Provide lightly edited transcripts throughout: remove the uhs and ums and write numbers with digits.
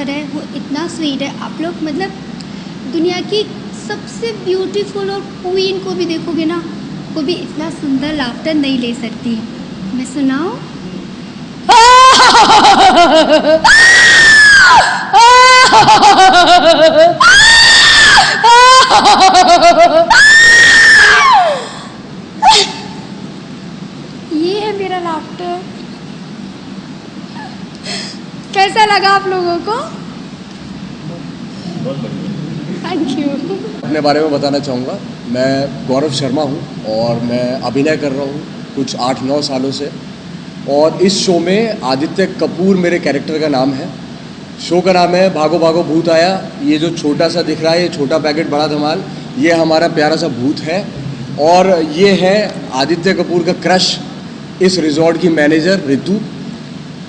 Sir है वो इतना स्वीट है। आप लोग मतलब दुनिया की सबसे ब्यूटीफुल और क्वीन को भी देखोगे ना, वो भी इतना सुंदर लाफ्टर नहीं ले सकती। मैं सुनाऊं? ये है मेरा लाफ्टर। कैसा लगा आप लोगों को? Thank you. अपने बारे में बताना चाहूँगा, मैं गौरव शर्मा हूँ और मैं अभिनय कर रहा हूँ कुछ 8-9 सालों से। और इस शो में आदित्य कपूर मेरे कैरेक्टर का नाम है। शो का नाम है भागो भागो भूत आया। ये जो छोटा सा दिख रहा है, ये छोटा पैकेट बड़ा धमाल, ये हमारा प्यारा सा भूत है। और ये है आदित्य कपूर का क्रश, इस रिजॉर्ट की मैनेजर ऋतु।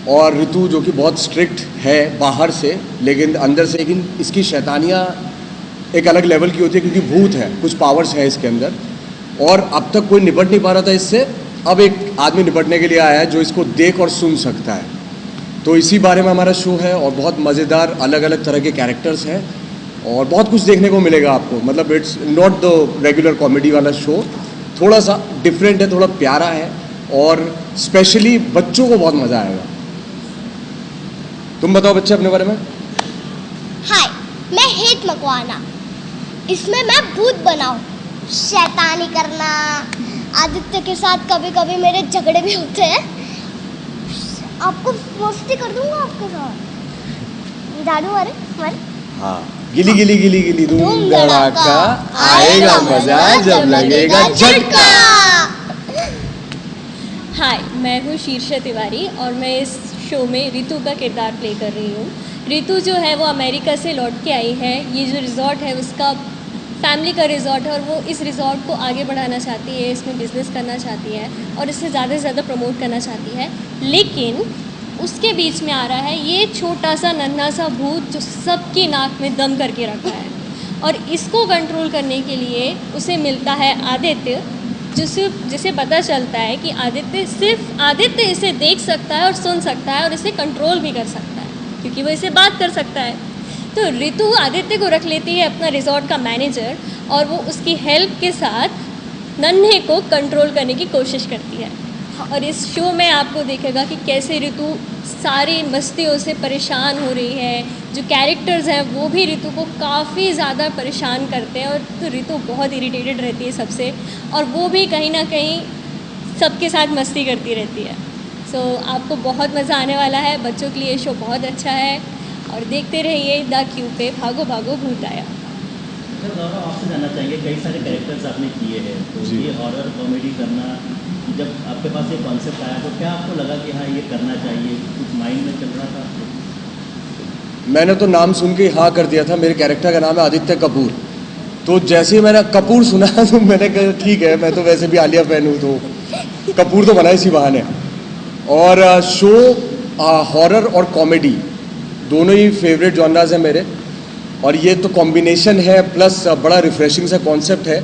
और ऋतु जो कि बहुत स्ट्रिक्ट है बाहर से, लेकिन अंदर से लेकिन इसकी शैतानियाँ एक अलग लेवल की होती है, क्योंकि भूत है, कुछ पावर्स है इसके अंदर। और अब तक कोई निपट नहीं पा रहा था इससे। अब एक आदमी निपटने के लिए आया है जो इसको देख और सुन सकता है। तो इसी बारे में हमारा शो है और बहुत मज़ेदार अलग अलग तरह के कैरेक्टर्स हैं और बहुत कुछ देखने को मिलेगा आपको। मतलब it's not the regular comedy वाला शो, थोड़ा सा डिफरेंट है, थोड़ा प्यारा है और स्पेशली बच्चों को बहुत मज़ा आएगा। तुम बताओ बच्चे अपने बारे में। हाय, मैं हेत मकवाना। इसमें मैं भूत बनाऊं, शैतानी करना। आदित्य के साथ कभी कभी मेरे झगड़े भी होते हैं। आपको मस्ती कर दूंगा आपके साथ। झाड़ू मारे मारे। हाँ, गिली गिली गिली गिली धूम धड़ाका, आएगा मजा जब लगेगा झटका। हाय, मैं हूँ शीर्षा तिवारी और मैं इस शो में ऋतु का किरदार प्ले कर रही हूँ। ऋतु जो है वो अमेरिका से लौट के आई है। ये जो रिज़ॉर्ट है उसका फैमिली का रिज़ॉर्ट है और वो इस रिज़ॉर्ट को आगे बढ़ाना चाहती है, इसमें बिज़नेस करना चाहती है और इसे ज़्यादा से ज़्यादा प्रमोट करना चाहती है। लेकिन उसके बीच में आ रहा है ये छोटा सा नन्हा सा भूत जो सबकी नाक में दम करके रखा है। और इसको कंट्रोल करने के लिए उसे मिलता है आदित्य, जिसे पता चलता है कि आदित्य इसे देख सकता है और सुन सकता है और इसे कंट्रोल भी कर सकता है, क्योंकि वो इसे बात कर सकता है। तो ऋतु आदित्य को रख लेती है अपना रिजॉर्ट का मैनेजर और वो उसकी हेल्प के साथ नन्हे को कंट्रोल करने की कोशिश करती है। और इस शो में आपको देखेगा कि कैसे ऋतु सारी मस्तियों से परेशान हो रही है। जो कैरेक्टर्स हैं वो भी ऋतु को काफ़ी ज़्यादा परेशान करते हैं और तो ऋतु बहुत इरिटेटेड रहती है सबसे, और वो भी कहीं ना कहीं सबके साथ मस्ती करती रहती है। सो आपको बहुत मज़ा आने वाला है। बच्चों के लिए शो बहुत अच्छा है और देखते रहिए द क्यू पे भागो भागो भूत आया। सर गौरव, आपसे जानना चाहेंगे, कई सारे कैरेक्टर्स आपने किए हैं, तो ये हॉरर कॉमेडी करना, जब आपके पास ये कॉन्सेप्ट आया तो क्या आपको लगा कि हाँ ये करना चाहिए, कुछ माइंड में चल रहा था आपको? मैंने तो नाम सुन के हाँ कर दिया था। मेरे कैरेक्टर का नाम है आदित्य कपूर। तो जैसे ही मैंने कपूर सुना तो मैंने कहा ठीक है, मैं तो वैसे भी आलिया फैन हूँ तो कपूर तो बना इसी बहाने। और शो हॉरर और कॉमेडी दोनों ही फेवरेट जॉनराज हैं मेरे, और ये तो कॉम्बिनेशन है, प्लस बड़ा रिफ्रेशिंग सा कॉन्सेप्ट है।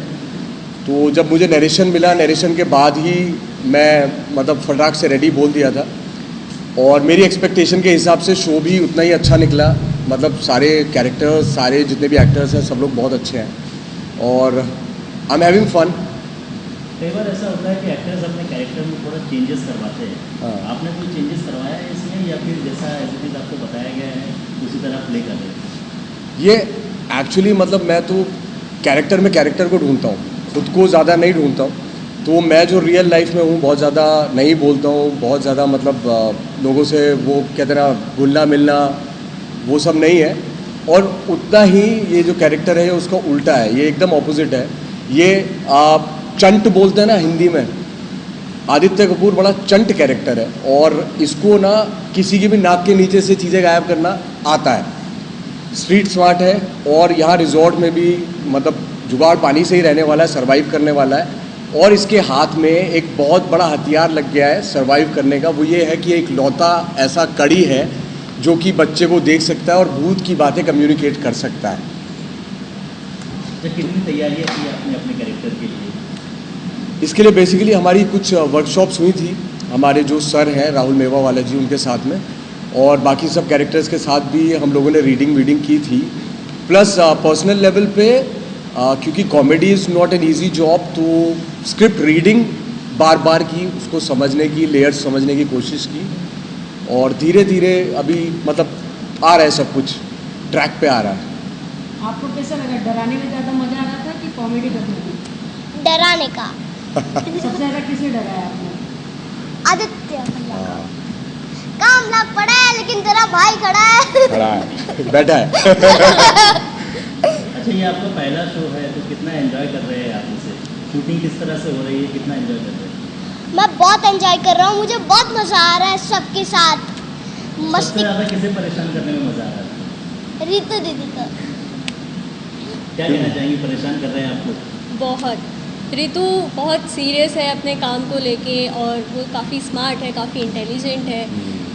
तो जब मुझे नरेशन मिला, नरेशन के बाद ही मैं मतलब फटाक से रेडी बोल दिया था और मेरी एक्सपेक्टेशन के हिसाब से शो भी उतना ही अच्छा निकला। मतलब सारे कैरेक्टर्स, सारे जितने भी एक्टर्स हैं, सब लोग बहुत अच्छे हैं और आई एम हैविंग फन। कई बार ऐसा होता है कि एक्टर्स अपने कैरेक्टर में थोड़ा चेंजेस करवाते हैं। हाँ। आपने कोई चेंजेस करवाया है इसमें, या फिर जैसा एज इट इज आपको बताया गया है उसी तरह प्ले कर रहे हैं? ये एक्चुअली मतलब मैं तो कैरेक्टर में कैरेक्टर को ढूंढता हूँ, खुद को ज़्यादा नहीं ढूंढता हूँ। तो मैं जो रियल लाइफ में हूँ बहुत ज़्यादा नहीं बोलता हूँ, बहुत ज़्यादा मतलब लोगों से वो कहते ना घुलना मिलना, वो सब नहीं है। और उतना ही ये जो कैरेक्टर है उसका उल्टा है, ये एकदम ऑपोजिट है। ये चंट बोलते हैं ना हिंदी में, आदित्य कपूर बड़ा चंट कैरेक्टर है और इसको ना किसी की भी नाक के नीचे से चीज़ें गायब करना आता है। स्ट्रीट स्मार्ट है और यहाँ रिजॉर्ट में भी मतलब जुगाड़ पानी से ही रहने वाला है, सर्वाइव करने वाला है। और इसके हाथ में एक बहुत बड़ा हथियार लग गया है सर्वाइव करने का। वो ये है कि एक लौता ऐसा कड़ी है जो कि बच्चे को देख सकता है और भूत की बातें कम्युनिकेट कर सकता है। तो कितनी तैयारियाँ की आपने अपने कैरेक्टर के लिए? इसके लिए बेसिकली हमारी कुछ वर्कशॉप्स हुई थी, हमारे जो सर हैं राहुल मेवा वाला जी, उनके साथ में। और बाकी सब कैरेक्टर्स के साथ भी हम लोगों ने रीडिंग की थी। प्लस पर्सनल लेवल पे क्योंकि comedy is not an easy job, तो स्क्रिप्ट रीडिंग बार बार की, उसको समझने की, लेयर्स समझने की कोशिश की, और धीरे धीरे अभी मतलब आ रहा है, सब कुछ ट्रैक पे आ रहा है। आपको कैसा लगा? डराने में ज़्यादा मज़ा आ रहा था कि कॉमेडी करने में? डराने का। सबसे ज़्यादा किसे डराया आपने? आदित्य भैया का। काम लग पड़ा है लेकिन तेरा भाई खड़ा है। खड़ा है, बैठा है। अच्छा, ये आपका पहला शो है, तो कितना एंजॉय कर रहे हैं आप इसे? शूटिंग किस तरह से हो रही है, कितना एंजॉय कर रहे हैं? मैं बहुत एंजॉय कर रहा हूँ, मुझे बहुत मज़ा आ रहा है सबके साथ। सबसे मस्ती। ज़्यादा किसे परेशान करने में मज़ा आ रहा है? रितु दीदी का। क्या कहना चाहेंगे, परेशान कर रहे हैं आपको? बहुत। ऋतु बहुत सीरियस है अपने काम को लेके, और वो काफ़ी स्मार्ट है, काफ़ी इंटेलिजेंट है।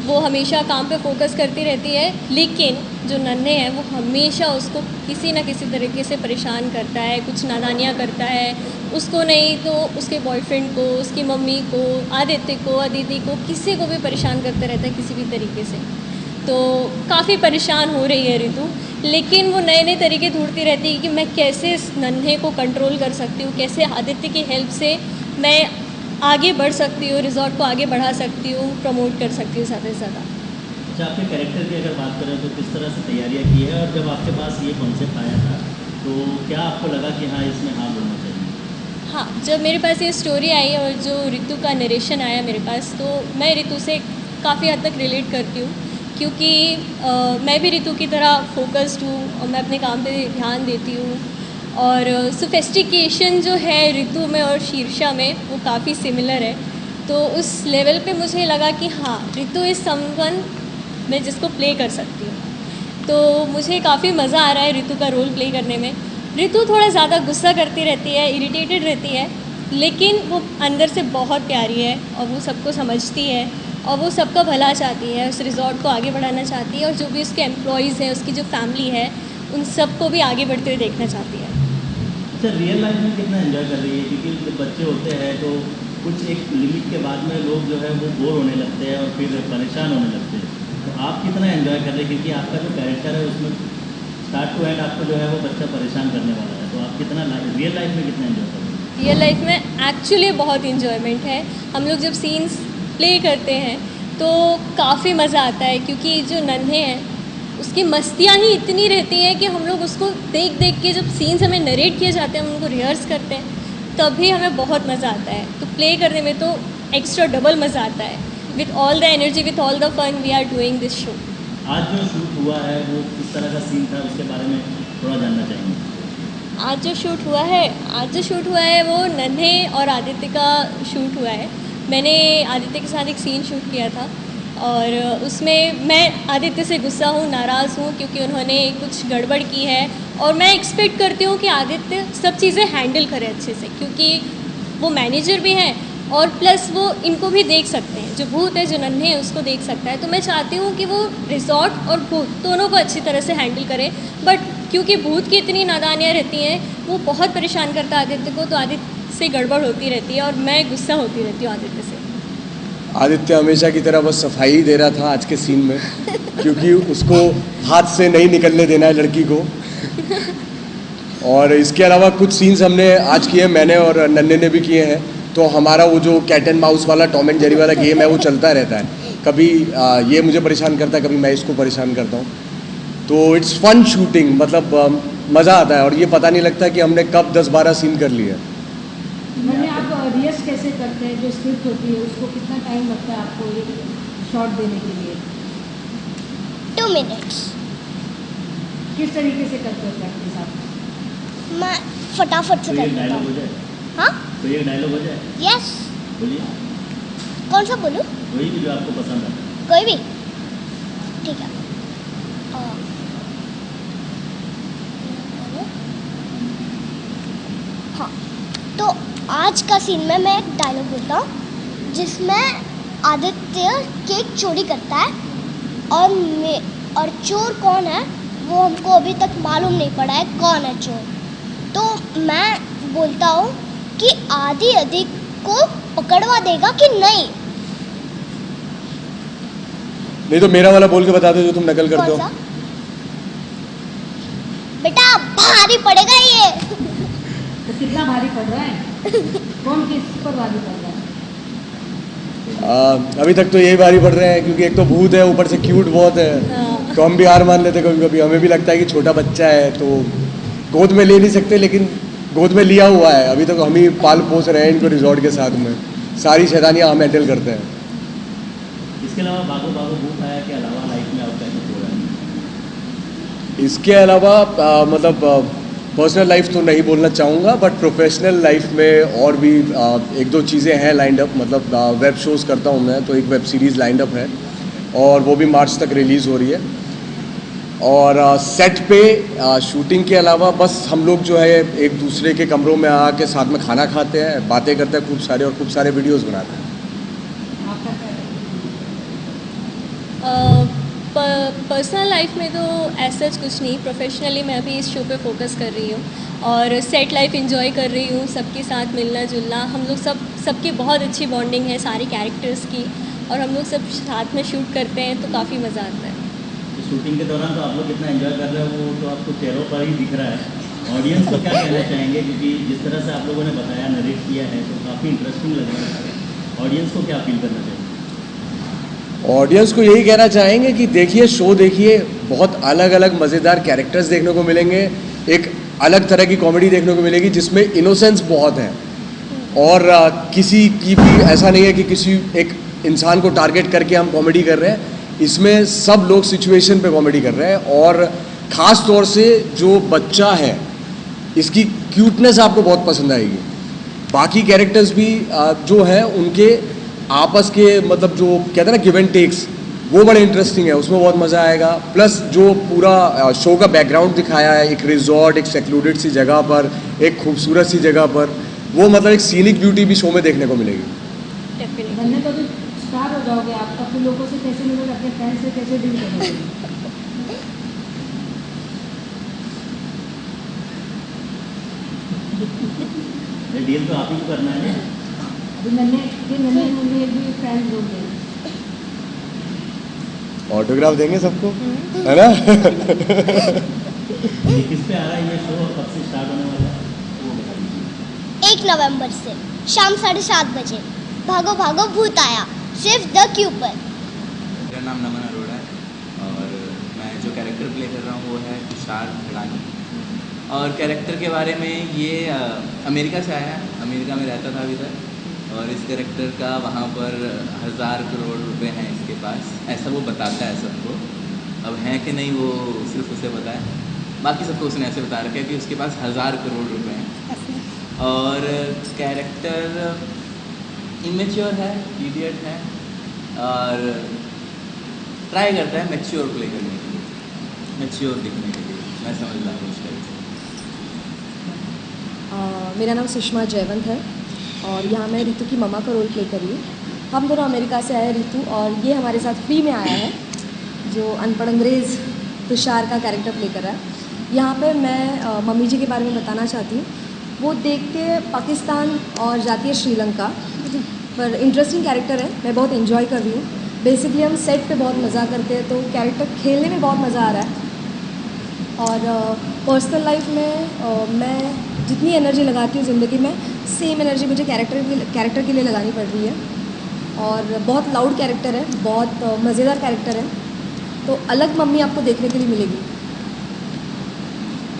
वो हमेशा काम पे फोकस करती रहती है, लेकिन जो नन्हे हैं वो हमेशा उसको किसी न किसी तरीके से परेशान करता है, कुछ नादानियाँ करता है। उसको नहीं तो उसके बॉयफ्रेंड को, उसकी मम्मी को, आदित्य को, अदिति को, किसी को भी परेशान करता रहता है किसी भी तरीके से। तो काफ़ी परेशान हो रही है ऋतु, लेकिन वो नए नए तरीके ढूंढती रहती है कि मैं कैसे इस नन्हे को कंट्रोल कर सकती हूँ, कैसे आदित्य की हेल्प से मैं आगे बढ़ सकती हूँ, रिजॉर्ट को आगे बढ़ा सकती हूँ, प्रमोट कर सकती हूँ ज़्यादा से ज़्यादा। अच्छा, आपके कैरेक्टर की अगर बात करें तो किस तरह से तैयारियाँ की है, और जब आपके पास ये कॉन्सेप्ट आया था तो क्या आपको लगा कि हाँ, इसमें हाँ बोलना चाहिए? हाँ, जब मेरे पास ये स्टोरी आई और जो ऋतु का नरेशन आया मेरे पास, तो मैं ऋतु से काफ़ी हद तक रिलेट करती हूँ, क्योंकि मैं भी ऋतु की तरह फोकस्ड हूँ और मैं अपने काम पे ध्यान देती हूँ, और सोफिस्टिकेशन जो है ऋतु में और शीर्षा में वो काफ़ी सिमिलर है। तो उस लेवल पे मुझे लगा कि हाँ, ऋतु इज़ समवन मैं जिसको प्ले कर सकती हूँ। तो मुझे काफ़ी मज़ा आ रहा है ऋतु का रोल प्ले करने में। ऋतु थोड़ा ज़्यादा गुस्सा करती रहती है, इरिटेटेड रहती है, लेकिन वो अंदर से बहुत प्यारी है और वो सबको समझती है और वो सबका भला चाहती है, उस रिज़ॉर्ट को आगे बढ़ाना चाहती है, और जो भी उसके एम्प्लॉयज़ हैं, उसकी जो फैमिली है, उन सबको भी आगे बढ़ते हुए देखना चाहती है। अच्छा, रियल लाइफ में कितना एंजॉय कर रही है? क्योंकि जब बच्चे होते हैं तो कुछ एक लिमिट के बाद में लोग जो है वो बोर होने लगते हैं और फिर परेशान होने लगते हैं। तो आप कितना एंजॉय कर रहे हैं? क्योंकि आपका जो कैरेक्टर है उसमें स्टार्ट टू एंड आपको जो है वो बच्चा परेशान करने वाला है, तो आप कितना रियल लाइफ में कितना एंजॉय कर रहे हैं? रियल लाइफ में एक्चुअली बहुत इन्जॉयमेंट है। हम लोग जब सीन्स प्ले करते हैं तो काफ़ी मज़ा आता है, क्योंकि जो नन्हे हैं उसकी मस्तियाँ ही इतनी रहती हैं कि हम लोग उसको देख देख के, जब सीन्स हमें नरेट किए जाते हैं, हम उनको रिहर्स करते हैं, तभी हमें बहुत मज़ा आता है। तो प्ले करने में तो एक्स्ट्रा डबल मज़ा आता है। With all the energy, with all the fun, we are doing this show. आज जो शूट हुआ है वो किस तरह का सीन था, उसके बारे में थोड़ा जानना चाहेंगे। आज जो शूट हुआ है वो नन्हे और आदित्य का शूट हुआ है। मैंने आदित्य के साथ एक सीन शूट किया था, और उसमें मैं आदित्य से गुस्सा हूँ, नाराज़ हूँ, क्योंकि उन्होंने कुछ गड़बड़ की है, और मैं एक्सपेक्ट करती हूँ कि आदित्य सब चीज़ें हैंडल करे अच्छे से, क्योंकि वो मैनेजर भी हैं और प्लस वो इनको भी देख सकते हैं, जो भूत है, जो नन्हे हैं, उसको देख सकता है। तो मैं चाहती हूँ कि वो रिजॉर्ट और भूत दोनों को अच्छी तरह से हैंडल करे, बट क्योंकि भूत की इतनी नादानियाँ रहती हैं, वो बहुत परेशान करता है आदित्य को, तो आदित्य से गड़बड़ होती रहती है और मैं गुस्सा होती रहती हूँ आदित्य से। आदित्य हमेशा की तरह बस सफाई ही दे रहा था आज के सीन में, क्योंकि उसको हाथ से नहीं निकलने देना है लड़की को। और इसके अलावा कुछ सीन्स हमने आज किए, मैंने और नन्हे ने भी किए हैं। तो हमारा वो जो कैट एंड माउस वाला, टॉम एंड जेरी वाला गेम है, वो चलता रहता है। कभी ये मुझे परेशान करता है, कभी मैं इसको परेशान करता हूँ। तो इट्स फन शूटिंग, मतलब मज़ा आता है, और ये पता नहीं लगता कि हमने कब 10-12 सीन कर लिए। मैंने आप रिहर्स कैसे करते हैं? जो स्क्रिप्ट होती है उसको कितना टाइम लगता है आपको एक शॉट देने के लिए? 2 मिनट्स। किस तरीके से करते हो प्रैक्टिस आप? मैं फटाफट से तो कर ये लेता डायलॉग हो हूँ। जाए, हाँ, तो ये डायलॉग हो जाए, यस। बोलिए। कौन सा बोलूँ? वही भी जो आपको पसंद आता है। कोई भी? ठीक है। हाँ, तो आज का सीन में मैं एक डायलॉग बोलता हूँ जिसमें आदित्य केक चोरी करता है, और चोर कौन है वो हमको अभी तक मालूम नहीं पड़ा है कौन है चोर। तो मैं बोलता हूँ कि आदि को पकड़वा देगा कि नहीं। नहीं तो मेरा वाला बोल के बता दो जो तुम नकल करते कौन हो। सा? बेटा भारी पड़ेगा ये। तो कितना भारी पड़ रहा है? कौन किस पर भारी पड़ रहा है? अभी तक तो यही भारी पड़ रहे हैं, क्योंकि एक तो भूत है, ऊपर से क्यूट बहुत है। तो हम भी हार मान लेते कभी कभी, हमें भी लगता है कि छोटा बच्चा है तो गोद में ले नहीं सकते, लेकिन गोद में लिया हुआ है। अभी तक हम ही पाल पोस रहे हैं इनको रिजॉर्ट के साथ में, सारी शैतानियाँ हम हैंडल करते हैं। इसके अलावा भागो भागो भूत आया के अलावा लाइफ में आपका कुछ हो रहा है? इसके अलावा मतलब पर्सनल लाइफ तो नहीं बोलना चाहूँगा, बट प्रोफेशनल लाइफ में और भी एक दो चीज़ें हैं लाइंड अप। मतलब वेब शोज़ करता हूँ मैं, तो एक वेब सीरीज़ लाइंड अप है और वो भी मार्च तक रिलीज़ हो रही है। और सेट पे शूटिंग के अलावा बस हम लोग जो है एक दूसरे के कमरों में आके साथ में खाना खाते हैं, बातें करते हैं खूब सारे, और खूब सारे वीडियोस बनाते हैं। आपका क्या? पर्सनल लाइफ में तो ऐसा कुछ नहीं। प्रोफेशनली मैं अभी इस शो पे फोकस कर रही हूँ और सेट लाइफ एंजॉय कर रही हूँ, सबके साथ मिलना जुलना। हम लोग सबकी बहुत अच्छी बॉन्डिंग है सारे कैरेक्टर्स की, और हम लोग सब साथ में शूट करते हैं तो काफ़ी मज़ा आता है। तो शूटिंग के दौरान तो आप लोग कितना एंजॉय कर रहे हो वो तो आपको चेहरों पर ही दिख रहा है। ऑडियंस को क्या कहना चाहेंगे, क्योंकि जिस तरह से आप लोगों ने बताया, नरेट किया है, तो काफ़ी इंटरेस्टिंग लग रहा है। ऑडियंस को क्या फील करना चाहिए? ऑडियंस को यही कहना चाहेंगे कि देखिए शो, देखिए बहुत अलग अलग मज़ेदार कैरेक्टर्स देखने को मिलेंगे, एक अलग तरह की कॉमेडी देखने को मिलेगी जिसमें इनोसेंस बहुत है, और किसी की भी ऐसा नहीं है कि किसी एक इंसान को टारगेट करके हम कॉमेडी कर रहे हैं। इसमें सब लोग सिचुएशन पे कॉमेडी कर रहे हैं, और ख़ास तौर से जो बच्चा है इसकी क्यूटनेस आपको बहुत पसंद आएगी। बाकी कैरेक्टर्स भी जो हैं उनके आपस के मतलब जो कहते हैं ना गिव एंड टेक्स, वो बड़े इंटरेस्टिंग है, उसमें बहुत मज़ा आएगा। प्लस जो पूरा शो का बैकग्राउंड दिखाया है, एक रिजॉर्ट, एक सेक्लूडेड सी जगह पर, एक खूबसूरत सी जगह पर, वो मतलब एक सीनिक ब्यूटी भी शो में देखने को मिलेगी। डेफिनेटली। बनने तो अभी स्टार हो जाओगे आप, अपने लोगों से कैसे मिलोगे, अपने फैंस से कैसे डील करोगे? डील तो आप ही को करना है ना। अभी नन्हे भी फैंस बोल रहे हैं। ऑटोग्राफ देंगे सबको, है ना? ये किस पे आ रहा है ये शो और कब से स्टार्ट होने वाला है वो बता दीजिए। 1 नवंबर से शाम 7:30 बजे भागो भागो भूत आया, सिर्फ द क्यू पर। मेरा नाम नमन अरोड़ा है और मैं जो कैरेक्टर प्ले कर रहा हूँ वो है तुषार खड़ानी। और कैरेक्टर के बारे में, ये अमेरिका से आया है, अमेरिका में रहता था अभी तक, और इस कैरेक्टर का वहाँ पर 1000 करोड़ रुपए हैं इसके पास, ऐसा वो बताता है सबको। अब हैं कि नहीं वो सिर्फ उसे पता है, बाकी सबको उसने ऐसे बता रखा है कि उसके पास 1000 करोड़ रुपए हैं। और कैरेक्टर इमेच्योर है, इडियट है, और ट्राई करता है मैच्योर प्ले करने के लिए, मैच्योर दिखने के लिए। मैं समझदार हूँ उस टाइप से। मेरा नाम सुषमा जयवंत है और यहाँ मैं रितु की मम्मा का रोल प्ले कर रही हूँ। हम दोनों अमेरिका से आए रितु, और ये हमारे साथ फ्री में आया है जो अनपढ़ अंग्रेज़ तुषार का कैरेक्टर प्ले कर रहा है। यहाँ पे मैं मम्मी जी के बारे में बताना चाहती हूँ। वो देखते पाकिस्तान और जाती है श्रीलंका, पर इंटरेस्टिंग कैरेक्टर है, मैं बहुत इन्जॉय कर रही हूँ। बेसिकली हम सेट पे बहुत मज़ा करते हैं, तो कैरेक्टर खेलने में बहुत मज़ा आ रहा है। और पर्सनल लाइफ में मैं जितनी एनर्जी लगाती हूँ ज़िंदगी में, सेम एनर्जी मुझे कैरेक्टर के लिए लगानी पड़ रही है। और बहुत लाउड कैरेक्टर है, बहुत मज़ेदार कैरेक्टर है, तो अलग मम्मी आपको देखने के लिए मिलेगी।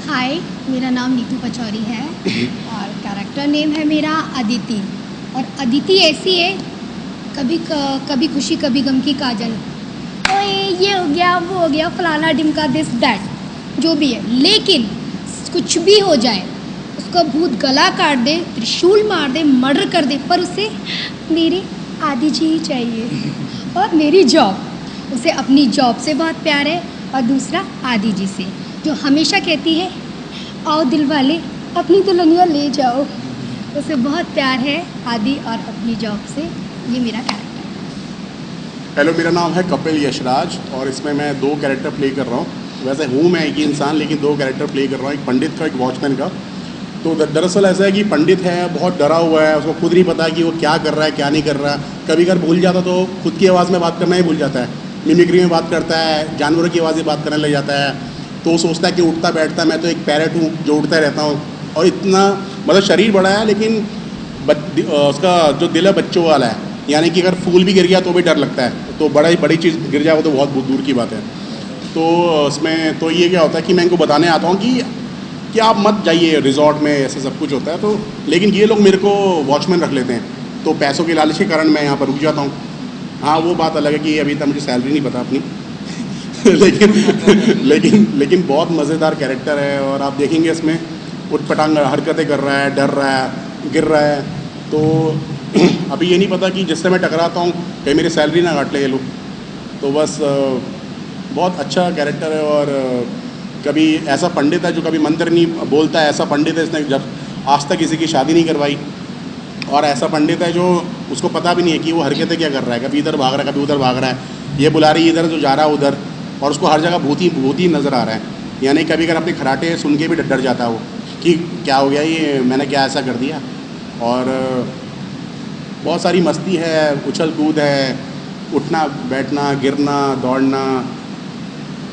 हाय, मेरा नाम नीतू पचौरी है और कैरेक्टर नेम है मेरा अदिति। और अदिति ऐसी है, कभी खुशी कभी गम की काजल। ओए ये हो गया, वो हो गया, फलाना डिमका, दिस दैट जो भी है, लेकिन कुछ भी हो जाए, उसका भूत गला काट दे, त्रिशूल मार दे, मर्डर कर दे, पर उसे मेरी आदि जी ही चाहिए। और मेरी जॉब, उसे अपनी जॉब से बहुत प्यार है, और दूसरा आदि जी से, जो हमेशा कहती है आओ दिल वाले अपनी दुल्हनिया ले जाओ। उसे बहुत प्यार है आदि और अपनी जॉब से। ये मेरा कैरेक्टर है। हेलो, मेरा नाम है कपिल यशराज और इसमें मैं 2 कैरेक्टर प्ले कर रहा हूँ। वैसे हूँ मैं एक ही इंसान, लेकिन 2 कैरेक्टर प्ले कर रहा हूँ, एक पंडित का, एक वॉचमैन का। तो दरअसल ऐसा है कि पंडित है, बहुत डरा हुआ है, उसको खुद नहीं पता कि वो क्या कर रहा है क्या नहीं कर रहा है। कभी कभार भूल जाता तो खुद की आवाज़ में बात करना ही भूल जाता है। मिमिक्री में बात करता है, जानवरों की आवाज़ में बात करने लग जाता है। तो वो सोचता है कि उठता बैठता मैं तो एक पैरेट हूँ जो उठता रहता हूँ, और इतना मतलब शरीर बड़ा है लेकिन उसका जो दिल है बच्चों वाला है, यानी कि अगर फूल भी गिर गया तो भी डर लगता है, तो बड़ी चीज़ गिर जाए वो तो बहुत दूर की बात है। तो उसमें तो ये क्या होता है कि मैं इनको बताने आता हूँ कि आप मत जाइए रिजॉर्ट में, ऐसे सब कुछ होता है। तो लेकिन ये लोग मेरे को वॉचमैन रख लेते हैं, तो पैसों के लालच के कारण मैं यहाँ पर रुक जाता हूँ। हाँ, वो बात अलग है कि अभी तक मुझे सैलरी नहीं पता अपनी लेकिन बहुत मज़ेदार कैरेक्टर है, और आप देखेंगे इसमें उठपटांग हरकतें कर रहा है, डर रहा है, गिर रहा है। तो अभी ये नहीं पता कि जिससे मैं टकराता हूँ कहीं मेरी सैलरी ना काट ले ये लोग। तो बस बहुत अच्छा कैरेक्टर है। और कभी ऐसा पंडित है जो कभी मंत्र नहीं बोलता है, ऐसा पंडित है इसने जब आज तक किसी की शादी नहीं करवाई, और ऐसा पंडित है जो उसको पता भी नहीं है कि वो हरकतें क्या कर रहा है, कभी इधर भाग रहा है, कभी उधर भाग रहा है, ये बुला रही है इधर जो जा रहा है उधर, और उसको हर जगह भूत ही नज़र आ रहा है। यानी कभी अगर अपने खराटे सुन के भी डर जाता है वो कि क्या हो गया, ये मैंने क्या ऐसा कर दिया। और बहुत सारी मस्ती है, उछल कूद है, उठना बैठना, गिरना, दौड़ना।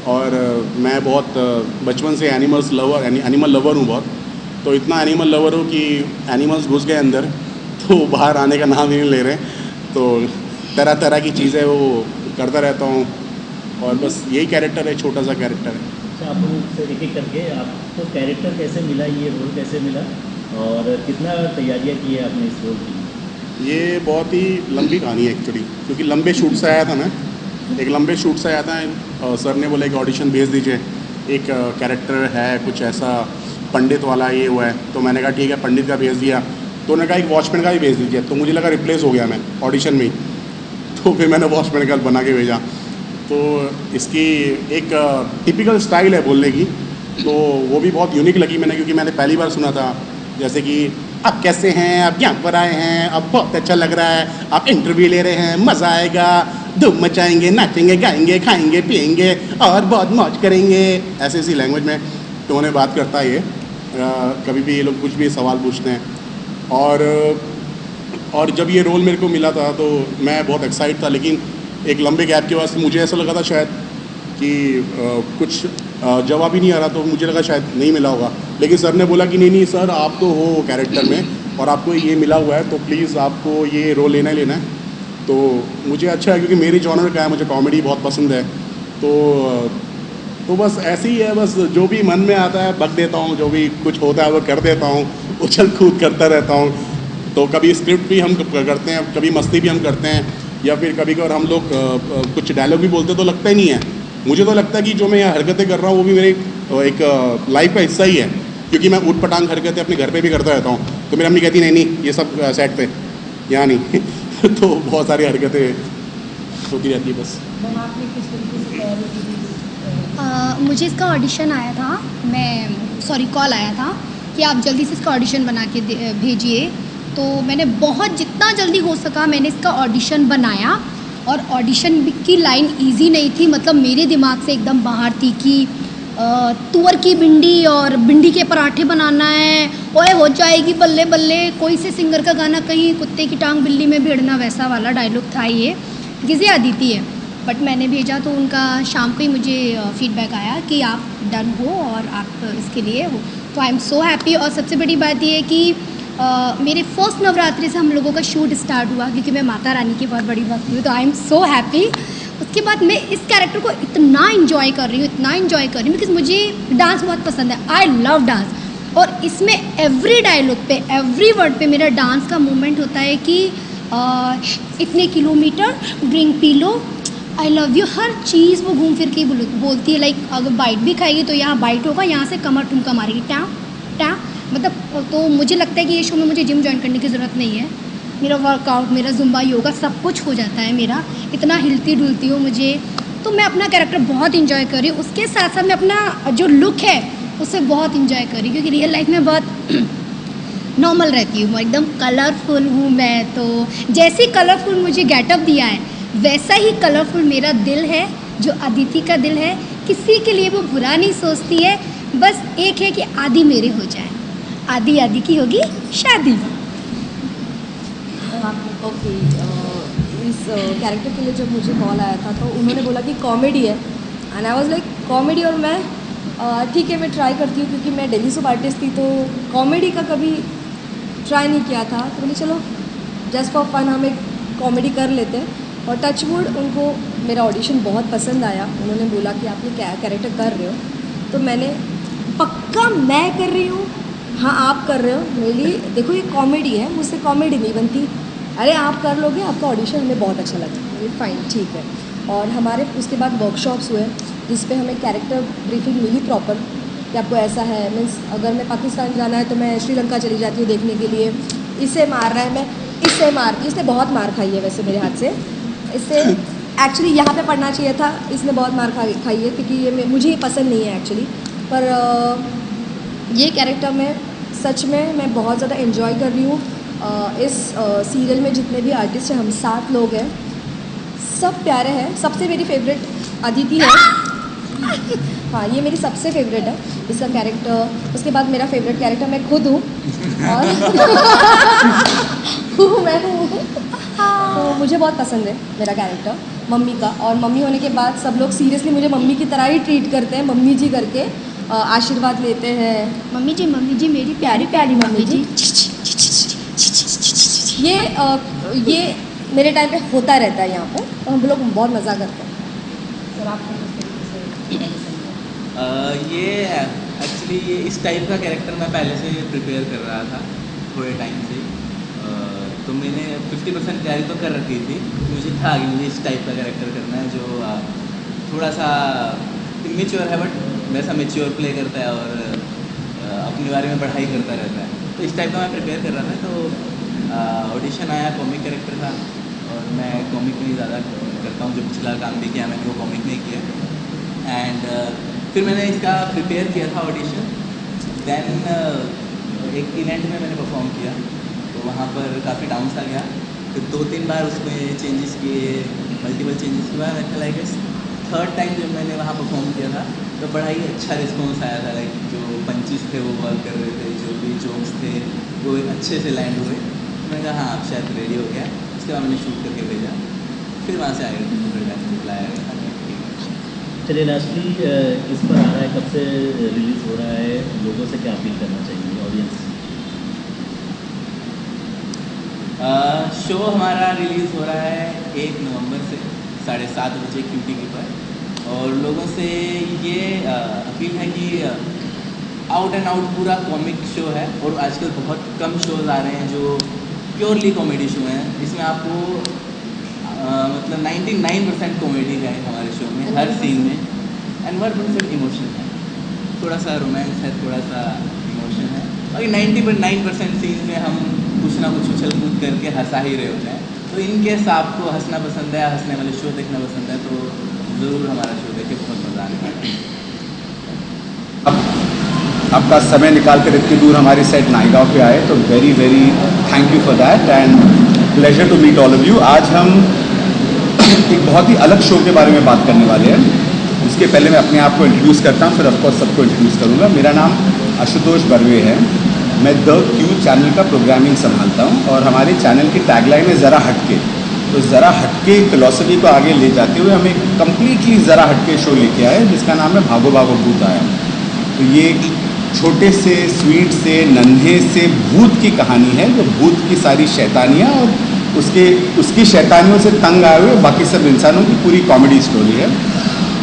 और मैं बहुत बचपन से एनिमल लवर हूँ बहुत, तो इतना एनिमल लवर हूँ कि एनिमल्स घुस गए अंदर तो बाहर आने का नाम ही नहीं ले रहे। तो तरह तरह की चीज़ें वो करता रहता हूँ, और बस यही कैरेक्टर है, छोटा सा कैरेक्टर है। अच्छा, आप लोग एक एक करके आपको कैरेक्टर कैसे मिला, ये रोल कैसे मिला, और कितना तैयारियाँ की है आपने इस रोल की? ये बहुत ही लंबी कहानी है एक्चुअली, क्योंकि लंबे शूट से आया था मैं, एक लंबे शूट से आया था। सर ने बोला कि ऑडिशन भेज दीजिए, एक कैरेक्टर है कुछ ऐसा पंडित वाला ये हुआ है। तो मैंने कहा ठीक है, पंडित का भेज दिया। तो उन्होंने कहा एक वॉचमैन का भी भेज दीजिए, तो मुझे लगा रिप्लेस हो गया मैं ऑडिशन में ही, तो फिर मैंने वॉचमैन का बना के भेजा। तो इसकी एक टिपिकल स्टाइल है बोलने की, तो वो भी बहुत यूनिक लगी मैंने, क्योंकि मैंने पहली बार सुना था जैसे कि आप कैसे हैं, आप यहाँ पर आए हैं, अब बहुत अच्छा लग रहा है, आप इंटरव्यू ले रहे हैं, मज़ा आएगा, धूम मचाएंगे, नाचेंगे, गाएंगे, खाएंगे, पिएंगे और बहुत मौज करेंगे, ऐसी लैंग्वेज में तो उन्हें बात करता है ये। कभी भी ये लोग कुछ भी सवाल पूछते हैं। और जब ये रोल मेरे को मिला था तो मैं बहुत एक्साइट था, लेकिन एक लंबे गैप के बाद मुझे ऐसा लगा था शायद कि कुछ जवाब ही नहीं आ रहा, तो मुझे लगा शायद नहीं मिला होगा। लेकिन सर ने बोला कि नहीं सर, आप तो हो कैरेक्टर में और आपको ये मिला हुआ है, तो प्लीज़ आपको ये रोल लेना है। तो मुझे अच्छा है, क्योंकि मेरी जॉनर का है, मुझे कॉमेडी बहुत पसंद है। तो बस ऐसे ही है, बस जो भी मन में आता है बक देता हूँ, जो भी कुछ होता है वो कर देता हूँ, उछल कूद करता रहता हूँ। तो कभी स्क्रिप्ट भी हम करते हैं, कभी मस्ती भी हम करते हैं, या फिर कभी कभार हम लोग कुछ डायलॉग भी बोलते तो लगता ही नहीं है। मुझे तो लगता है कि जो मैं यहाँ हरकतें कर रहा हूँ वो भी मेरे एक लाइफ का हिस्सा ही है, क्योंकि मैं ऊट पटांग हरकतें अपने घर पे भी करता रहता हूँ। तो मेरी अम्मी कहती नहीं ये सब सेट पे, यहाँ नहीं तो बहुत सारी हरकतें होती रहती है बस। मैम, आपने किस तरीके से तैयारी की थी? मुझे इसका ऑडिशन आया था, कॉल आया था कि आप जल्दी से इसका ऑडिशन बना के भेजिए। तो मैंने बहुत जितना जल्दी हो सका मैंने इसका ऑडिशन बनाया, और ऑडिशन की लाइन इजी नहीं थी, मतलब मेरे दिमाग से एकदम बाहर थी कि तुअर की भिंडी और भिंडी के पराठे बनाना है, ओए हो जाएगी बल्ले बल्ले, कोई से सिंगर का गाना, कहीं कुत्ते की टांग बिल्ली में भिड़ना, वैसा वाला डायलॉग था ये। किसी अदिति है, बट मैंने भेजा तो उनका शाम को ही मुझे फीडबैक आया कि आप डन हो और आप इसके लिए हो। तो आई एम सो हैप्पी। और सबसे बड़ी बात ये है कि मेरे फर्स्ट नवरात्रि से हम लोगों का शूट स्टार्ट हुआ, क्योंकि मैं माता रानी की बहुत बड़ी भक्त हूँ। तो आई एम सो हैप्पी। उसके बाद मैं इस कैरेक्टर को इतना इन्जॉय कर रही हूँ, बिकॉज मुझे डांस बहुत पसंद है। आई लव डांस, और इसमें एवरी डायलॉग पे, एवरी वर्ड पे मेरा डांस का मूवमेंट होता है कि इतने किलोमीटर, ड्रिंक पी लो, आई लव यू, हर चीज़ वो घूम फिर के बोलती है। लाइक अगर बाइट भी खाएगी तो यहाँ बाइट होगा, यहाँ से कमर ठुमका मारेगी, टाँ। मतलब तो मुझे लगता है कि ये शो में मुझे जिम ज्वाइन करने की ज़रूरत नहीं है। मेरा वर्कआउट, मेरा जुम्बा, योगा सब कुछ हो जाता है मेरा, इतना हिलती डुलती हूँ मुझे। तो मैं अपना कैरेक्टर बहुत इंजॉय कर रही हूँ। उसके साथ साथ मैं अपना जो लुक है उससे बहुत इंजॉय कर रही हूँ, क्योंकि रियल लाइफ में बहुत नॉर्मल रहती हूँ, एकदम कलरफुल हूँ मैं। तो जैसी कलरफुल मुझे गेटअप दिया है वैसा ही कलरफुल मेरा दिल है, जो अदिति का दिल है। किसी के लिए वो बुरा नहीं सोचती है, बस एक है कि आदि मेरे हो जाए, आदि की होगी शादी। ओके, इस कैरेक्टर के लिए जब मुझे कॉल आया था तो उन्होंने बोला कि कॉमेडी है, and I was like comedy, और मैं ठीक है मैं ट्राई करती हूँ क्योंकि मैं डेली सोप आर्टिस्ट थी तो कॉमेडी का कभी ट्राई नहीं किया था, तो बोले चलो जस्ट फॉर फन हम एक कॉमेडी कर लेते हैं। और टचवुड उनको मेरा ऑडिशन बहुत पसंद आया, उन्होंने बोला कि आप ये कैरेक्टर कर रहे हो, तो मैंने पक्का मैं कर रही हूँ, हाँ आप कर रहे हो, मेरे लिए देखो ये कॉमेडी है, मुझसे कॉमेडी नहीं बनती, अरे आप कर लोगे, आपका ऑडिशन हमें बहुत अच्छा लगा, फाइन ठीक है। और हमारे उसके बाद वर्कशॉप्स हुए जिस पे हमें कैरेक्टर ब्रीफिंग मिली प्रॉपर कि आपको ऐसा है, मीन्स अगर मैं पाकिस्तान जाना है तो मैं श्रीलंका चली जाती हूँ देखने के लिए, इससे मार रहा है मैं इससे मारती हूँ, इसने बहुत मार खाई है वैसे मेरे हाथ से, इससे एक्चुअली यहाँ पे पढ़ना चाहिए था, इसने बहुत मार खाई है क्योंकि ये मुझे ये पसंद नहीं है एक्चुअली, पर ये कैरेक्टर में सच में मैं बहुत ज़्यादा इन्जॉय कर रही हूँ। इस सीरियल में जितने भी आर्टिस्ट हैं, हम 7 लोग हैं, सब प्यारे हैं, सबसे मेरी फेवरेट अदिति है हाँ ये मेरी सबसे फेवरेट है इसका कैरेक्टर। उसके बाद मेरा फेवरेट कैरेक्टर मैं खुद हूँ और मैं हूँ तो मुझे बहुत पसंद है मेरा कैरेक्टर मम्मी का, और मम्मी होने के बाद सब लोग सीरियसली मुझे मम्मी की तरह ही ट्रीट करते हैं, मम्मी जी करके आशीर्वाद लेते हैं, मम्मी जी मेरी प्यारी प्यारी मम्मी जी। ये मेरे टाइम पे होता रहता है यहाँ पे, तो हम लोग बहुत मज़ा करते हैं। सर आपको किस तरीके से ये एक्चुअली ये इस टाइप का कैरेक्टर मैं पहले से प्रिपेयर कर रहा था थोड़े टाइम से, तो मैंने 50% तैयारी तो कर रखी थी, मुझे था कि मुझे इस टाइप का कैरेक्टर करना है जो थोड़ा सा इमेच्योर है बट वैसा मेच्योर प्ले करता है और अपने बारे में पढ़ाई करता रहता है, तो इस टाइप का मैं प्रिपेयर कर रहा था। तो ऑडिशन आया कॉमिक कैरेक्टर का, और मैं कॉमिक में ही ज़्यादा करता हूँ, जो पिछला काम भी किया मैंने वो कॉमिक में किया, एंड फिर मैंने इसका प्रिपेयर किया था ऑडिशन, देन एक इवेंट में मैंने परफॉर्म किया तो वहाँ पर काफ़ी डाउन्स आ गया, फिर 2-3 बार उसमें चेंजेस किए, मल्टीपल चेंजेस के बाद ऐसा लाइक थर्ड टाइम जब मैंने वहाँ परफॉर्म किया था तो बड़ा ही अच्छा रिस्पॉन्स आया था, लाइक जो पंचेस थे वो वर्क कर रहे थे, जो भी जोक्स थे वो अच्छे से लैंड हुए, मैंने कहा हाँ आप शायद रेडी हो गया, उसके बाद मैंने शूट करके भेजा, फिर वहाँ से आगे बुलाया गया। चलिए लास्टली किस पर आ रहा है, कब से रिलीज़ हो रहा है, लोगों से क्या अपील करना चाहिए ऑडियंस? शो हमारा रिलीज़ हो रहा है 1 नवंबर से 7:30 बजे QTV पर, और लोगों से ये अपील है कि आउट एंड आउट पूरा कॉमिक शो है, और आजकल बहुत कम शोज़ आ रहे हैं जो प्योरली कॉमेडी शो हैं, इसमें आपको मतलब 99% कॉमेडी है हमारे शो में, हर सीन में, एंड 1% इमोशन है, थोड़ा सा रोमांस है, थोड़ा सा इमोशन है, और 99% सीन में हम कुछ ना कुछ उछल कूद करके हंसा ही रहे होते हैं। तो इनकेस आपको हंसना पसंद है, हंसने वाले शो देखना पसंद है तो ज़रूर हमारा शो देखें, बहुत मज़ा आने वाला है। आपका समय निकाल कर इतनी दूर हमारे सेट नायगांव पे आए तो very very thank you for that and pleasure to meet all of you. आज हम एक बहुत ही अलग शो के बारे में बात करने वाले हैं। उसके पहले मैं अपने आप को इंट्रोड्यूस करता हूँ, फिर ऑफकोर्स सबको इंट्रोड्यूस करूँगा। मेरा नाम आशुतोष बर्वे है, मैं द क्यू चैनल का प्रोग्रामिंग संभालता हूँ, और हमारे चैनल की टैगलाइन है ज़रा हटके। तो ज़रा हटके फिलॉसफी को आगे ले जाते हुए हम एक कम्प्लीटली ज़रा हटके शो लेके आए जिसका नाम है भागो भागो भूत आया। तो ये एक छोटे से स्वीट से नन्हे से भूत की कहानी है, जो भूत की सारी शैतानियाँ और उसकी शैतानियों से तंग आए हुए बाकी सब इंसानों की पूरी कॉमेडी स्टोरी है।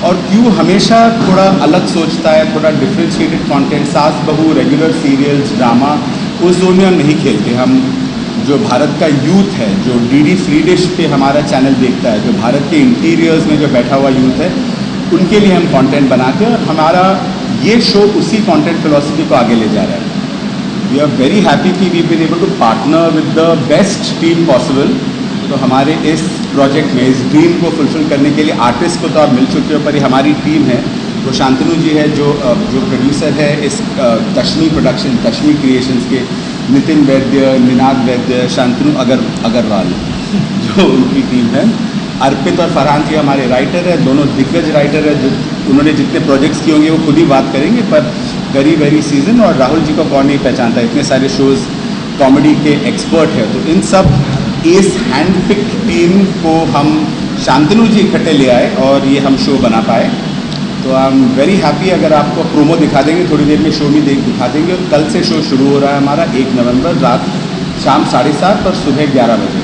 और क्यों हमेशा थोड़ा अलग सोचता है, थोड़ा डिफ्रेंशिएटेड कंटेंट, सास बहू, रेगुलर सीरियल्स, ड्रामा, उस जोन में हम नहीं खेलते। हम जो भारत का यूथ है, जो डीडी फ्री डिश पे हमारा चैनल देखता है, जो भारत के इंटीरियर्स में जो बैठा हुआ यूथ है, उनके लिए हम कंटेंट बनाते हैं, और हमारा ये शो उसी कंटेंट फिलॉसफी को आगे ले जा रहा है। वी आर वेरी हैप्पी कि we been able to partner with the best team possible. तो हमारे इस प्रोजेक्ट में, इस ड्रीम को फुलफिल करने के लिए आर्टिस्ट को तो आप मिल चुके हो, पर ये हमारी टीम है। तो शांतनु जी है जो प्रोड्यूसर है इस दशमी प्रोडक्शन, दशमी क्रिएशंस के, नितिन वैद्य, निनाद वैद्य, शांतनु अग्रवाल जो उनकी टीम है। अर्पित और फरहान जी हमारे राइटर है, दोनों दिग्गज राइटर है, जो उन्होंने जितने प्रोजेक्ट्स किए होंगे वो खुद ही बात करेंगे, पर वेरी वेरी सीजन। और राहुल जी को कौन नहीं पहचानता, इतने सारे शोज़ कॉमेडी के एक्सपर्ट है। तो इन सब इस हैंड पिक टीम को हम शांतनु जी इकट्ठे ले आए और ये हम शो बना पाए। तो आई एम वेरी हैप्पी। अगर आपको प्रोमो दिखा देंगे थोड़ी देर में, शो भी दिखा देंगे। और कल से शो शुरू हो रहा है हमारा 1 नवंबर रात शाम 7:30 और सुबह 11 बजे।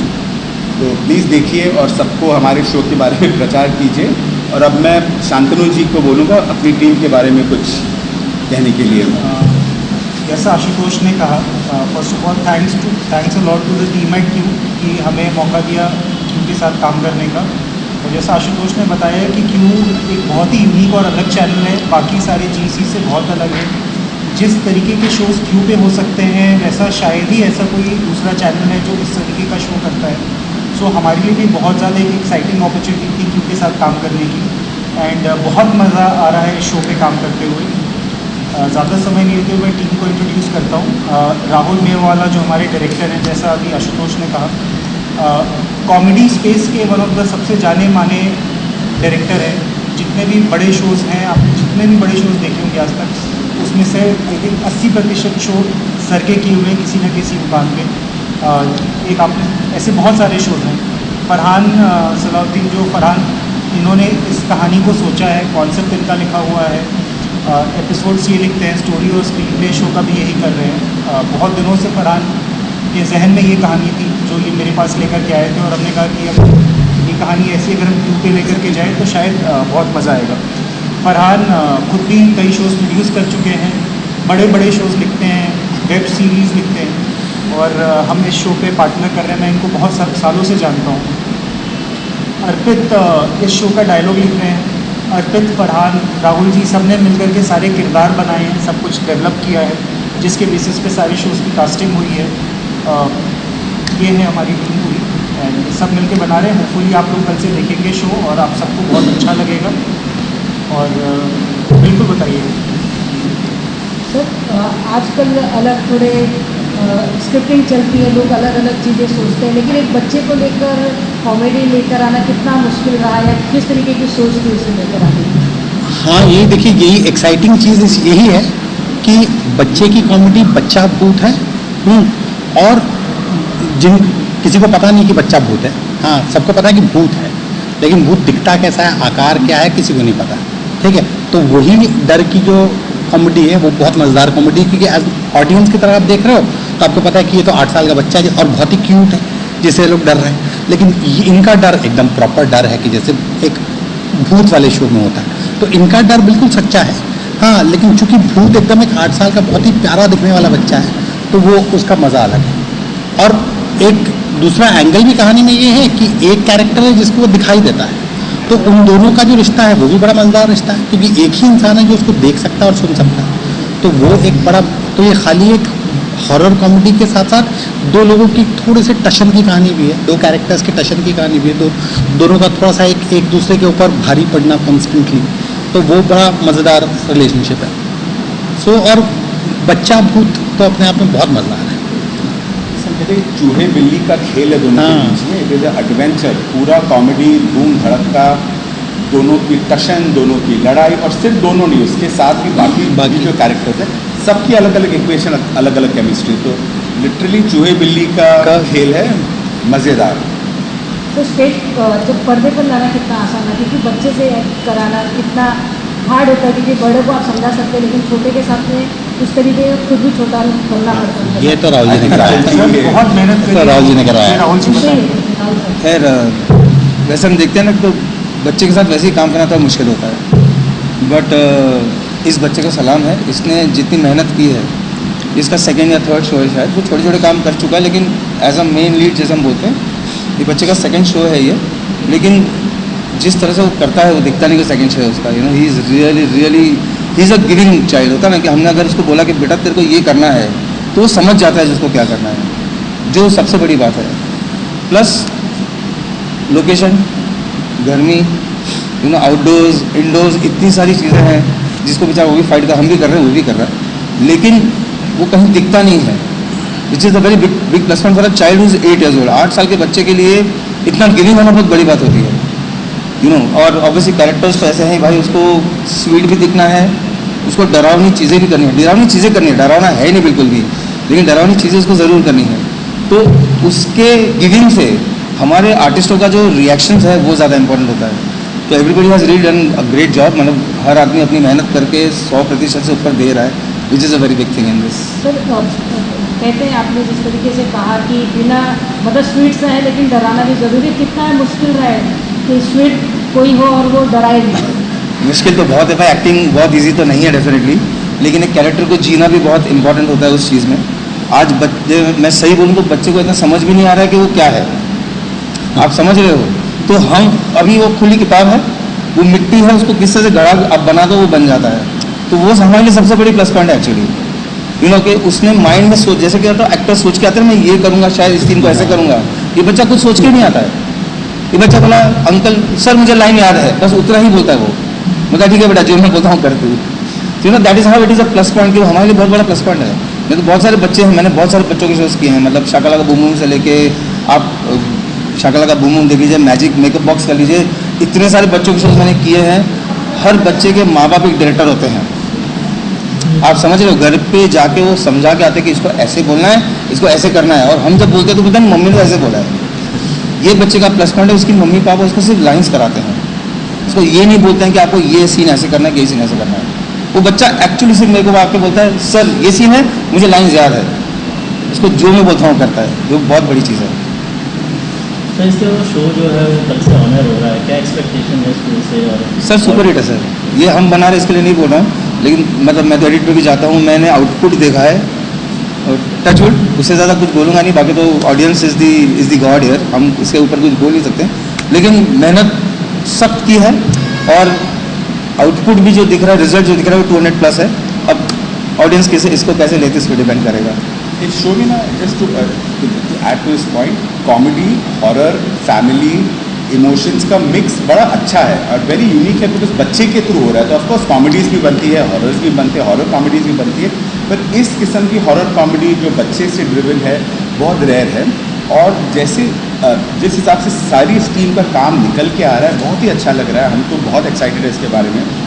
तो प्लीज़ देखिए और सबको हमारे शो के बारे में प्रचार कीजिए। और अब मैं शांतनु जी को बोलूँगा अपनी टीम के बारे में कुछ कहने के लिए। जैसा आशुतोष ने कहा, first of all thanks a lot to the team at Q कि हमें मौका दिया क्यू के साथ काम करने का। और जैसा आशुतोष ने बताया कि क्यू एक बहुत ही यूनिक और अलग चैनल है, बाकी सारे जीसी से बहुत अलग है। जिस तरीके के शोज़ क्यू पे हो सकते हैं वैसा शायद ही ऐसा कोई दूसरा चैनल है जो इस तरीके का शो करता है। सो हमारे लिए भी बहुत ज़्यादा एक एक्साइटिंग अपॉर्चुनिटी थी क्यू के साथ काम करने की। एंड बहुत मज़ा आ रहा है इस शो पे काम करते हुए। ज़्यादा समय नहीं लेते हुए टीम को इंट्रोड्यूस करता हूँ। राहुल मेवाला जो हमारे डायरेक्टर हैं, जैसा अभी आशुतोष ने कहा, कॉमेडी स्पेस के वन ऑफ द सबसे जाने माने डायरेक्टर हैं। जितने भी बड़े शोज़ हैं, आपने जितने भी बड़े शोज़ देखे होंगे आज तक, उसमें से आई थिंक 80% शो सर के किए हुए किसी न किसी मुकाम पे। एक आपने ऐसे बहुत सारे शोज़ हैं। फरहान सलाउद्दीन, जो फरहान, इन्होंने इस कहानी को सोचा है, कॉन्सेप्ट इनका लिखा हुआ है, एपिसोड्स ये लिखते हैं, स्टोरी और स्क्रीन प्ले शो का भी यही कर रहे हैं। बहुत दिनों से फरहान के जहन में ये कहानी थी जो ये मेरे पास लेकर के आए थे, और हमने कहा कि अब ये कहानी ऐसी अगर हम क्यू पे लेकर के जाएँ तो शायद बहुत मज़ा आएगा। फरहान खुद भी कई शोज़ प्रोड्यूस कर चुके हैं, बड़े बड़े शोज़ लिखते हैं, वेब सीरीज़ लिखते हैं, और हम इस शो पे पार्टनर कर रहे हैं। मैं इनको बहुत सालों से जानता हूँ। अर्पित इस शो का डायलॉग लिख रहे हैं। अर्पित, फरहान, राहुल जी सब ने मिलकर के सारे किरदार बनाए हैं, सब कुछ डेवलप किया है, जिसके बेसिस पे सारे शोज़ की कास्टिंग हुई है। ये है हमारी टीम पूरी, एंड सब मिलके बना रहे हैं। होपफुली आप लोग कल से देखेंगे शो और आप सबको बहुत अच्छा लगेगा। और बिल्कुल बताइए सर, आजकल अलग थोड़े स्क्रिप्टिंग चलती है, लोग अलग अलग चीज़ें सोचते हैं, लेकिन एक बच्चे को लेकर कॉमेडी लेकर आना कितना मुश्किल रहा है, किस तरीके की सोच थी उसे लेकर आने? हाँ, यही देखिए, यही एक्साइटिंग चीज़ यही है कि बच्चे की कॉमेडी, बच्चा भूत है। और किसी को पता नहीं कि बच्चा भूत है। हाँ, सबको पता है कि भूत है, लेकिन भूत दिखता कैसा है, आकार क्या है, किसी को नहीं पता। ठीक है, तो वही डर की जो कॉमेडी है वो बहुत मज़ेदार कॉमेडी, क्योंकि एज ऑडियंस की तरह आप देख रहे हो तो आपको पता है कि ये तो 8 साल का बच्चा है और बहुत ही क्यूट है, जिससे लोग डर रहे हैं। लेकिन इनका डर एकदम प्रॉपर डर है कि जैसे एक भूत वाले शो में होता है, तो इनका डर बिल्कुल सच्चा है। हाँ, लेकिन चूंकि भूत एकदम एक 8 साल का बहुत ही प्यारा दिखने वाला बच्चा है, तो वो उसका मज़ा अलग है। और एक दूसरा एंगल भी कहानी में ये है कि एक कैरेक्टर है जिसको वो दिखाई देता है, तो उन दोनों का जो रिश्ता है वो भी बड़ा मज़ेदार रिश्ता है, क्योंकि एक ही इंसान है जो उसको देख सकता है और सुन सकता है। तो वो एक बड़ा, तो ये खाली एक हॉरर कॉमेडी के साथ साथ दो लोगों की थोड़े से टशन की कहानी भी है, दो कैरेक्टर्स की टशन की कहानी भी है, दोनों का थोड़ा सा एक दूसरे के ऊपर भारी पड़ना कॉन्स्टेंटली, तो वो बड़ा मज़ेदार रिलेशनशिप है। सो और बच्चा भूत तो अपने आप में बहुत मज़ेदार है। चूहे बिल्ली का खेल है दोनों के बीच में, इट इज़ एडवेंचर, पूरा कॉमेडी, धूम धड़का, दोनों की टशन, दोनों की लड़ाई, और सिर्फ दोनों नहीं, उसके साथ भी बाकी जो कैरेक्टर्स हैं सबकी अलग अलग इक्वेशन, अलग अलग केमिस्ट्री। तो लिटरली चूहे बिल्ली का खेल है, मज़ेदार। तो स्टेज जब पर्दे पर लाना कितना आसान है, क्योंकि बच्चे से एक्ट कराना कितना हार्ड होता है, क्योंकि बड़े को आप समझा सकते हैं लेकिन छोटे के साथ में उस तरीके खुद भी छोटा बनना पड़ता है। ये तो राहुल जी ने कराया, बहुत मेहनत तो राहुल जी ने कराया। राहुल जी खैर, वैसे हम देखते हैं ना, तो बच्चे के साथ वैसे ही काम करना तो मुश्किल होता है, बट इस बच्चे को सलाम है, इसने जितनी मेहनत की है, इसका 2nd या 3rd शो है शायद, वो छोटे छोटे काम कर चुका है, लेकिन एज अ मेन लीड जैसे हम बोलते हैं, ये बच्चे का 2nd शो है ये, लेकिन जिस तरह से वो करता है वो दिखता नहीं कि 2nd शो है उसका। You know, he is really he is a giving child. होता है ना कि हमने अगर उसको बोला कि बेटा तेरे को ये करना है, तो वो समझ जाता है जिसको क्या करना है, जो सबसे बड़ी बात है। प्लस लोकेशन, गर्मी, यू नो, आउटडोर्स, इंडोर्स, इतनी सारी चीज़ें हैं जिसको बेचारा वो भी फाइट कर, हम भी कर रहे हैं, वो भी कर रहा है, लेकिन वो कहीं दिखता नहीं है, which is a very big plus point for a child who is 8 years old। 8 साल के बच्चे के लिए इतना गिविंग होना बहुत बड़ी बात होती है, यू नो। और ऑब्वियसली कैरेक्टर्स तो ऐसे हैं भाई, उसको स्वीट भी दिखना है, उसको डरावनी चीज़ें भी करनी है, डरावनी चीज़ें करनी है, डरावना है नहीं बिल्कुल भी, लेकिन डरावनी चीज़ें उसको ज़रूर करनी है। तो उसके गिविंग से हमारे आर्टिस्टों का जो रिएक्शंस है वो ज़्यादा इंपॉर्टेंट होता है। तो everybody has really done a great job, मतलब हर आदमी अपनी मेहनत करके 100% से ऊपर दे रहा है, which is a very big thing in this. Sir कहते हैं आपने जिस तरीके से कहा कि बिना मतलब स्वीट्स है लेकिन डराना भी ज़रूरी, कितना मुश्किल रहा है कि स्वीट कोई हो और वो डराए नहीं? मुश्किल तो बहुत है भाई, एक्टिंग बहुत इजी तो नहीं है डेफिनेटली, लेकिन एक कैरेक्टर को जीना भी बहुत इंपॉर्टेंट होता है उस चीज़ में। आज बच्चे, मैं सही बोलूँ तो बच्चे को इतना समझ भी नहीं आ रहा है कि वो क्या है, आप समझ रहे हो। तो हम अभी वो खुली किताब है, वो मिट्टी है, उसको किस तरह से गढ़ा अब बना दो वो बन जाता है। तो वो हमारे लिए सबसे बड़ी प्लस पॉइंट है एक्चुअली, यू नो कि उसने माइंड में सोच, जैसे कि एक्टर सोच के आते हैं मैं ये करूँगा, शायद इस सीन को ऐसे करूँगा, ये बच्चा कुछ सोच के नहीं आता है। ये बच्चा बोला अंकल सर मुझे लाइन याद है, बस उतना ही बोलता है वो, मतलब ठीक है बेटा जो मैं बोलता हूँ कर तू। You know that is how it is a plus point, कि हमारे लिए बहुत बड़ा प्लस पॉइंट है। नहीं तो बहुत सारे बच्चे हैं, मैंने बहुत सारे बच्चों के शोज़ किए हैं, मतलब शाकाला का बूम बूम से लेके आप शाकाला का बूम बूम देख लीजिए, मैजिक मेकअप बॉक्स कर लीजिए, इतने सारे बच्चों के शोज़ मैंने किए हैं। हर बच्चे के माँ बाप एक डायरेक्टर होते हैं, आप समझ रहे हो। घर पे जाके वो समझा के आते कि इसको ऐसे बोलना है, इसको ऐसे करना है, और हम जब बोलते हैं तो बोलते हैं मम्मी ने ऐसे बोला है। ये बच्चे का प्लस पॉइंट है, उसकी मम्मी पापा उसको सिर्फ लाइन्स कराते हैं, उसको ये नहीं बोलते हैं कि आपको ये सीन ऐसे करना है, ये सीन ऐसे करना है। वो बच्चा एक्चुअली सिर्फ मेरे को आके बोलता है सर ये सीन है, मुझे लाइन्स याद है, उसको जो मैं बोलता हूँ करता है, जो बहुत बड़ी चीज़ है। तो इसके वो शो जो है वो कल से ऑनर हो रहा है, क्या एक्सपेक्टेशन है स्कूल से? और सर सुपर हिट है सर, ये हम बना रहे इसके लिए नहीं बोल रहा हूँ, लेकिन मतलब मैं तो एडिट पे भी जाता हूँ, मैंने आउटपुट देखा है और टचवुड, उससे ज़्यादा कुछ बोलूँगा नहीं, बाकी तो audience is the God here, हम इसके ऊपर कुछ बोल नहीं सकते, लेकिन मेहनत सख्त की है और आउटपुट भी जो दिख रहा है, रिजल्ट जो दिख रहा है वो 200+ है। अब ऑडियंस कैसे इसको कैसे लेते इस पर डिपेंड करेगा। इस शो में ना just to add to this point, comedy, horror, family, emotions का मिक्स बड़ा अच्छा है और वेरी यूनिक है, बिकॉज बच्चे के थ्रू हो रहा है। तो ऑफकोर्स कॉमेडीज़ भी बनती है, हॉरर्स भी बनते हैं, हॉरर कॉमेडीज़ भी बनती है, पर इस किस्म की हॉरर कॉमेडी जो बच्चे से ड्रिवन है बहुत रेयर है। और जैसे जिस हिसाब से सारी इस टीम का काम निकल के आ रहा है, बहुत ही अच्छा लग रहा है, हम तो बहुत एक्साइटेड है इसके बारे में।